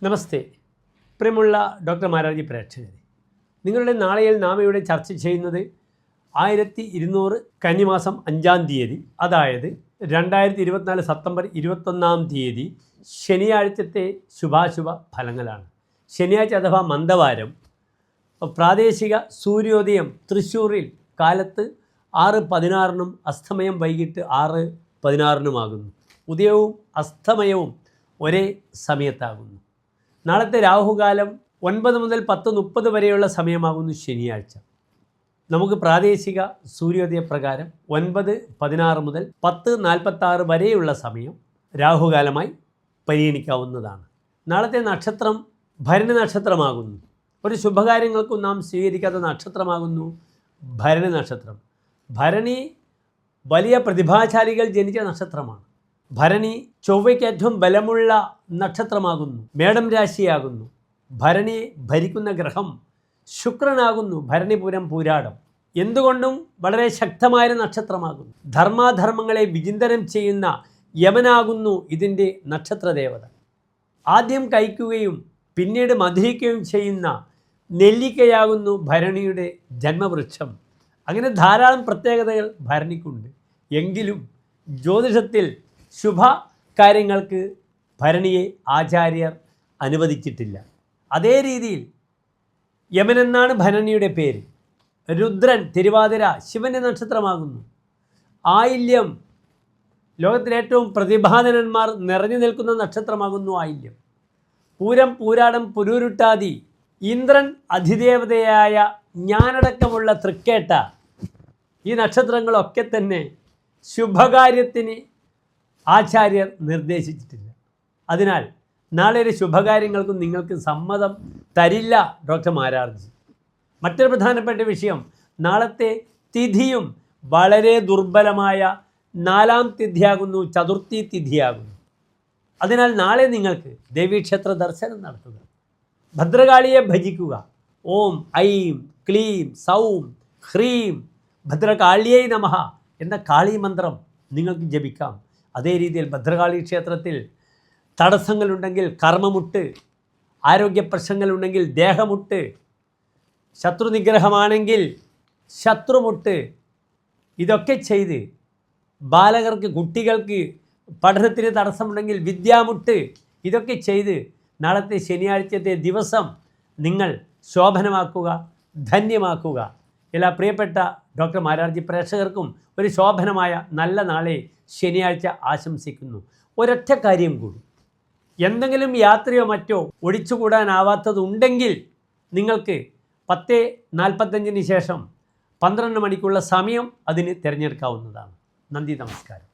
നമസ്തേ പ്രിയമുള്ള ഡോക്ടർ മാരാർജി പ്രേക്ഷകരെ, നിങ്ങളുടെ നാളെയിൽ നാം ഇവിടെ ചർച്ച ചെയ്യുന്നത് 1200 കന്നിമാസം 5-ാം തീയതി, അതായത് 2024 സെപ്റ്റംബർ 21-ാം തീയതി ശനിയാഴ്ചത്തെ ശുഭാശുഭ ഫലങ്ങളാണ്. ശനിയാഴ്ച അഥവാ മന്ദവാരം, പ്രാദേശിക സൂര്യോദയം തൃശ്ശൂരിൽ കാലത്ത് 6:16 അസ്തമയം വൈകിട്ട് 6:16 ഉദയവും അസ്തമയവും ഒരേ സമയത്താകുന്നു. നാളത്തെ രാഹുകാലം 9 മുതൽ 10:30 വരെയുള്ള സമയമാകുന്നു ശനിയാഴ്ച. നമുക്ക് പ്രാദേശിക സൂര്യോദയ പ്രകാരം 9:16 മുതൽ 10:46 വരെയുള്ള സമയം രാഹുകാലമായി പരിഗണിക്കാവുന്നതാണ്. നാളത്തെ നക്ഷത്രം ഭരണി നക്ഷത്രമാകുന്നു. ഒരു ശുഭകാര്യങ്ങൾക്കും നാം സ്വീകരിക്കാത്ത നക്ഷത്രമാകുന്നു ഭരണി നക്ഷത്രം. ഭരണി വലിയ പ്രതിഭാശാലികൾ ജനിച്ച നക്ഷത്രമാണ്. ഭരണി ചൊവ്വയ്ക്ക് ഏറ്റവും ബലമുള്ള നക്ഷത്രമാകുന്നു, മേടം രാശിയാകുന്നു. ഭരണിയെ ഭരിക്കുന്ന ഗ്രഹം ശുക്രനാകുന്നു. ഭരണിപുരം പൂരാടം എന്തുകൊണ്ടും വളരെ ശക്തമായ നക്ഷത്രമാകുന്നു. ധർമാധർമ്മങ്ങളെ വിചിന്തനം ചെയ്യുന്ന യമനാകുന്നു ഇതിൻ്റെ നക്ഷത്രദേവത. ആദ്യം കഴിക്കുകയും പിന്നീട് മധുരിക്കുകയും ചെയ്യുന്ന നെല്ലിക്കയാകുന്നു ഭരണിയുടെ ജന്മവൃക്ഷം. അങ്ങനെ ധാരാളം പ്രത്യേകതകൾ ഭരണിക്കുണ്ട്. എങ്കിലും ജ്യോതിഷത്തിൽ ശുഭ കാര്യങ്ങൾക്ക് ഭരണിയെ ആചാര്യർ അനുവദിച്ചിട്ടില്ല. അതേ രീതിയിൽ യമനെന്നാണ് ഭരണിയുടെ പേര്. രുദ്രൻ തിരുവാതിര ശിവൻ്റെ നക്ഷത്രമാകുന്നു. ആയില്യം ലോകത്തിലെ ഏറ്റവും പ്രതിഭാധനന്മാർ നിറഞ്ഞു നിൽക്കുന്ന നക്ഷത്രമാകുന്നു ആയില്യം. പൂരം പൂരാടം പുരൂരുട്ടാതി ഇന്ദ്രൻ അധിദേവതയായ ഞാനടക്കമുള്ള തൃക്കേട്ട ഈ നക്ഷത്രങ്ങളൊക്കെ തന്നെ ശുഭകാര്യത്തിന് ആചാര്യർ നിർദ്ദേശിച്ചിട്ടില്ല. അതിനാൽ നാളെ ഒരു ശുഭകാര്യങ്ങൾക്കും നിങ്ങൾക്ക് സമ്മതം തരില്ല ഡോക്ടർ മാരാർജി. മറ്റൊരു പ്രധാനപ്പെട്ട വിഷയം, നാളത്തെ തിഥിയും വളരെ ദുർബലമായ 4-ാം തിഥിയാകുന്നു, ചതുർത്ഥി തിഥിയാകുന്നു. അതിനാൽ നാളെ നിങ്ങൾക്ക് ദേവീക്ഷേത്ര ദർശനം നടത്തുക, ഭദ്രകാളിയെ ഭജിക്കുക. ഓം ഐം ക്ലീം സൗം ഹ്രീം ഭദ്രകാളിയൈ നമഃ എന്ന കാളി മന്ത്രം നിങ്ങൾക്ക് ജപിക്കാം. അതേ രീതിയിൽ ഭദ്രകാളി ക്ഷേത്രത്തിൽ തടസ്സങ്ങളുണ്ടെങ്കിൽ കർമ്മമുട്ട്, ആരോഗ്യ പ്രശ്നങ്ങളുണ്ടെങ്കിൽ ദേഹമുട്ട്, ശത്രുനിഗ്രഹമാണെങ്കിൽ ശത്രുമുട്ട്, ഇതൊക്കെ ചെയ്ത് ബാലകർക്ക് കുട്ടികൾക്ക് പഠനത്തിന് തടസ്സമുണ്ടെങ്കിൽ വിദ്യാമുട്ട്, ഇതൊക്കെ ചെയ്ത് നാളത്തെ ശനിയാഴ്ചത്തെ ദിവസം നിങ്ങൾ ശോഭനമാക്കുക, ധന്യമാക്കുക. എല്ലാ പ്രിയപ്പെട്ട ഡോക്ടർ മാരാർജി പ്രേക്ഷകർക്കും ഒരു ശോഭനമായ നല്ല നാളെ ശനിയാഴ്ച ആശംസിക്കുന്നു. ഒരൊറ്റ കാര്യം കൂടി, എന്തെങ്കിലും യാത്രയോ മറ്റോ ഒഴിച്ചുകൂടാനാവാത്തതുണ്ടെങ്കിൽ നിങ്ങൾക്ക് 10:45 ശേഷം 12 മണിക്കുള്ള സമയം അതിന് തിരഞ്ഞെടുക്കാവുന്നതാണ്. നന്ദി, നമസ്കാരം.